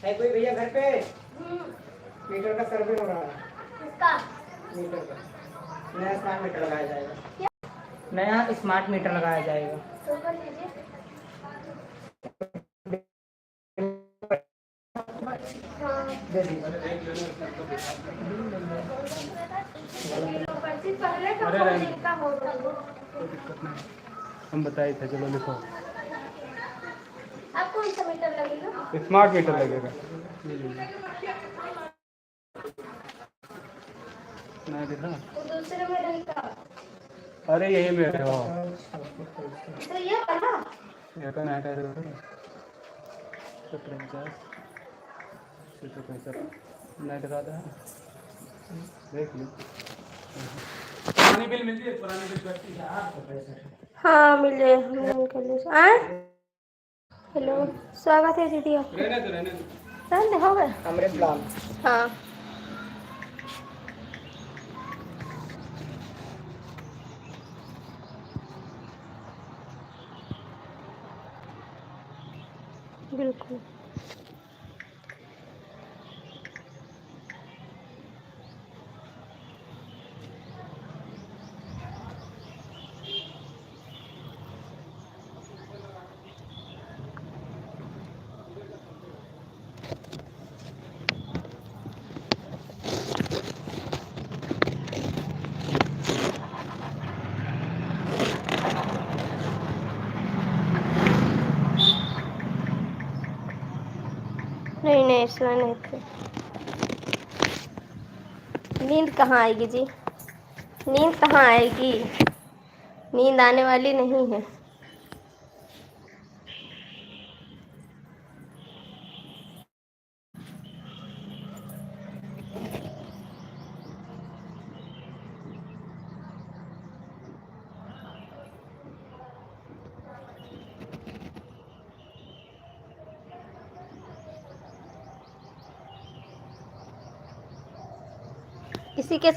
है कोई भैया घर पे? मीटर का सर्वे हो रहा है। किसका? मीटर का नया स्मार्ट मीटर लगाया जाएगा। नया स्मार्ट मीटर लगाया जाएगा। तो कर दीजिए। हाँ। दे दीजिए। पहले का फोन का हो रहा है। हम बताए थे, चलो लिखो। आप कौन सा मीटर लगेगा? स्मार्ट मीटर लगेगा। मैं देखा वो दूसरे में रहेगा। अरे यही में है। तो ये वाला ये का ना कर दो 50 नहीं दिखा था। देख लो पुरानी बिल मिलती है, पुरानी बिल करती है। हाँ मिले हेलो स्वागत है दीदी आपका। रहने दो हो गए अमृतलाल। हाँ बिल्कुल। नहीं इसमें नहीं थे। नींद कहाँ आएगी जी, नींद कहाँ आएगी, नींद आने वाली नहीं है। इसी के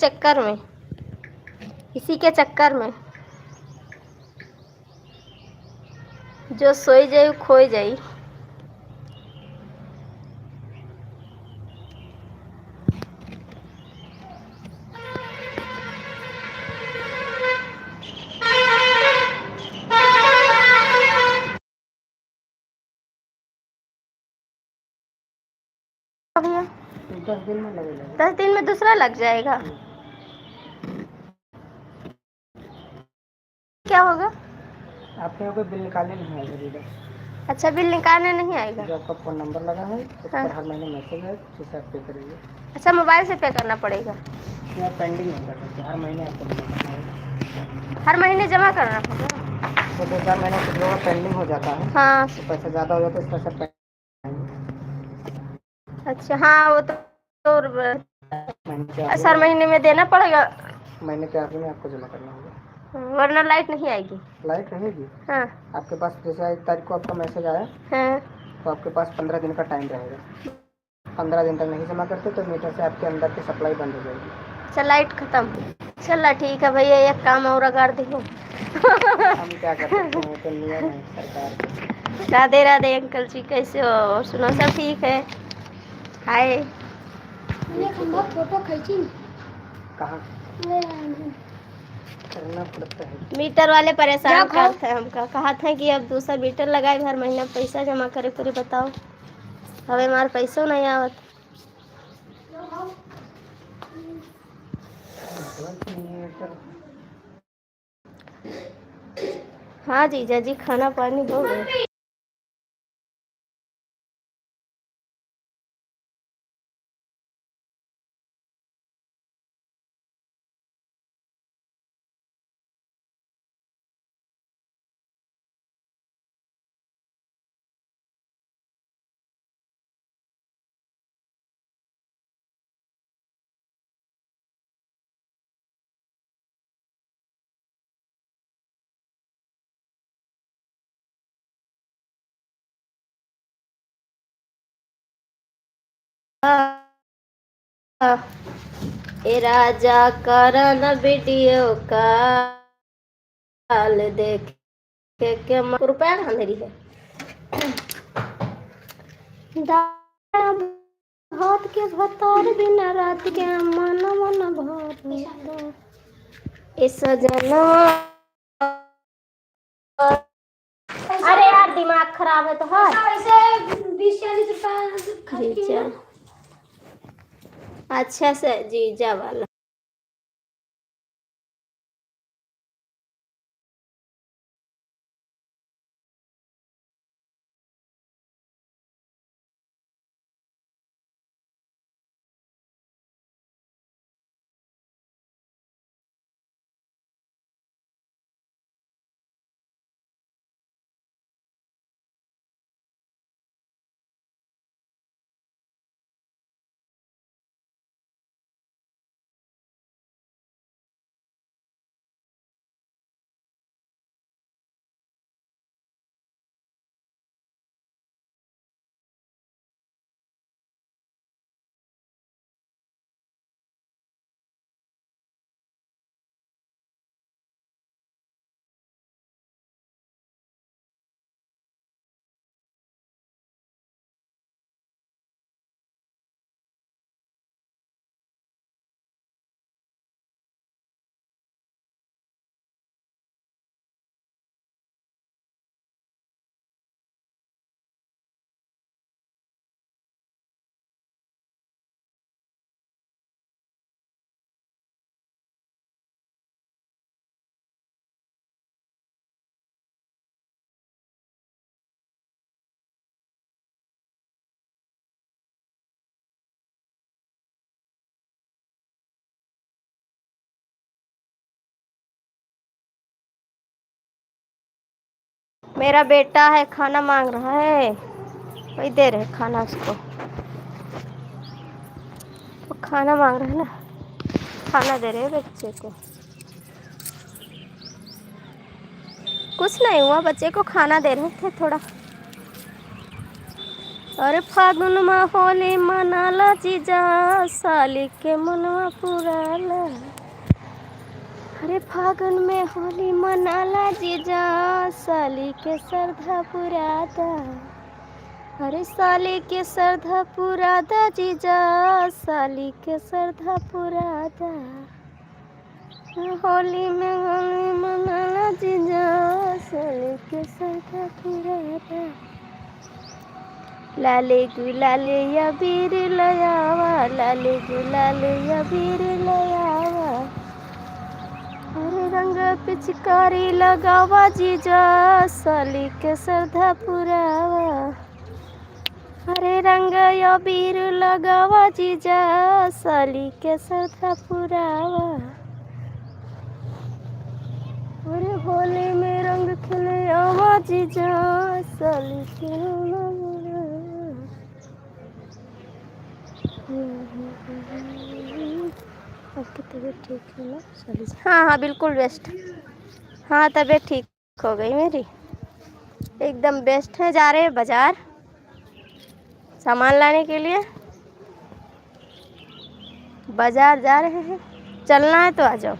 चक्कर में जो सोई जाई खोई जाई। भैया 10 दिन में लगेगा। 10 दिन में दूसरा लग जाएगा। क्या होगा? आपके यहाँ कोई बिल निकालने नहीं आएगा दीदी। अच्छा बिल निकालने नहीं आएगा। जो आपका फ़ोन नंबर लगा है उस हाँ। पर हर महीने मैसेज है, जिसे आप पे करिए। अच्छा मोबाइल से पे करना पड़ेगा। या पेंडिंग नहीं कर सकते, हर महीने आपको जमा करना है। हर महीने जमा करना होगा। तो 2-4 महीने कुछ लोगों का पेंडिंग हो जाता है। हाँ तो पैसा ज़्यादा हो जाता है, इस पैसा पेंडिंग अच्छा हाँ वो तो महीने के आखिर हर महीने में देना पड़ेगा। महीने के आखिर में आपको जमा करना होगा। वरना लाइट नहीं आएगी। लाइट रहेगी हाँ आपके पास। जैसे 1 तारीख को आपका मैसेज आया हाँ तो आपके पास 15 दिन का टाइम रहेगा। 15 दिन तक नहीं जमा करते तो मीटर से आपके अंदर की सप्लाई बंद हो जाएगी। अच्छा लाइट खत्म। चला ठीक है भैया, एक काम और अगाड़ दे। हम क्या कर सकते हैं, तो नियम है सरकार के। राधे राधे अंकल जी, कैसे हो? और सुनो सब ठीक है? हाय फोटो खींची कहाँ करना पड़ता है। मीटर वाले परेशान करते हैं हमका, कहा था कि अब दूसरा मीटर लगाए, हर महीना पैसा जमा करे पूरे। बताओ हमें हमारे पैसों नहीं आवत। हाँ जीजा जी खाना पानी हो गया। ए राजा करन वीडियो कॉल देख के रुपया कहाँ धरी है। भात के भतार बिना रात के मन मन भर ए सजना। अरे यार दिमाग खराब है तो ऐसे 20-40 रुपया अच्छा से जीजा वाला। मेरा बेटा है खाना मांग रहा है, वही दे रहे खाना उसको। वो खाना मांग रहा है ना, खाना दे रहे हैं बच्चे को। कुछ नहीं हुआ, बच्चे को खाना दे रहे थे थोड़ा। अरे फागुन में होली मनाला जीजा, साली के मनवा पुराला। अरे फागुन में होली मनाला जीजा, साली के श्रद्धा पुरादा। अरे साली के श्रद्धा पुरादा जीजा, साली के श्रद्धा पुरादा। होली मनाला जीजा, साली के श्रद्धा पुरादा। लाले गुलाले अबीर लयावा, लाले गुलाले अबीर लयावा। अरे रंग पिचकारी लगावा जीजा, साली के श्रद्धा पुरावा। अरे रंग अबीर लगावा जीजा, साली के श्रद्धा पुरावा। अरे होली में रंग खिले आवा जीजा, साली के आपकी तबीयत ठीक है ना साली? हाँ हाँ बिल्कुल बेस्ट। हाँ तबीयत ठीक हो गई मेरी, एकदम बेस्ट है। जा रहे हैं बाजार सामान लाने के लिए, बाजार जा रहे हैं। चलना है तो आ जाओ।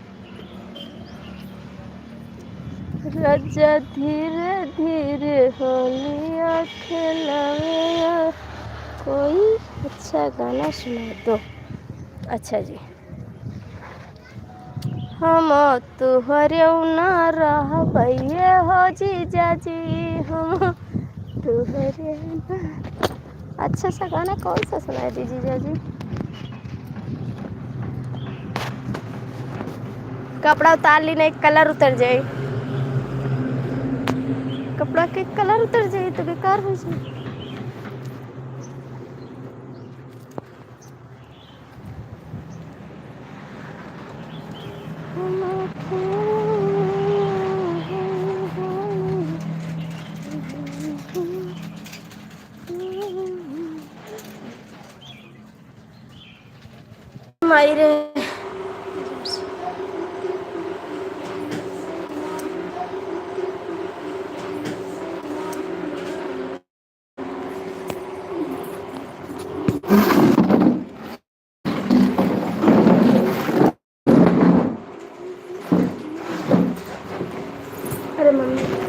रजा धीरे धीरे होलिया खेलाया, कोई अच्छा गाना सुना दो। अच्छा जी। हम तुहरे ना रहबैये हो जीजा जी, हम तुहरे ना। अच्छा सा गाना कौन सा सुनाए दी जीजा जी? कपड़ा उतार ली नहीं, कलर उतर जाए। कपड़ा के कलर उतर जाए तो बेकार हो जाए। मायरे अरे मम्मी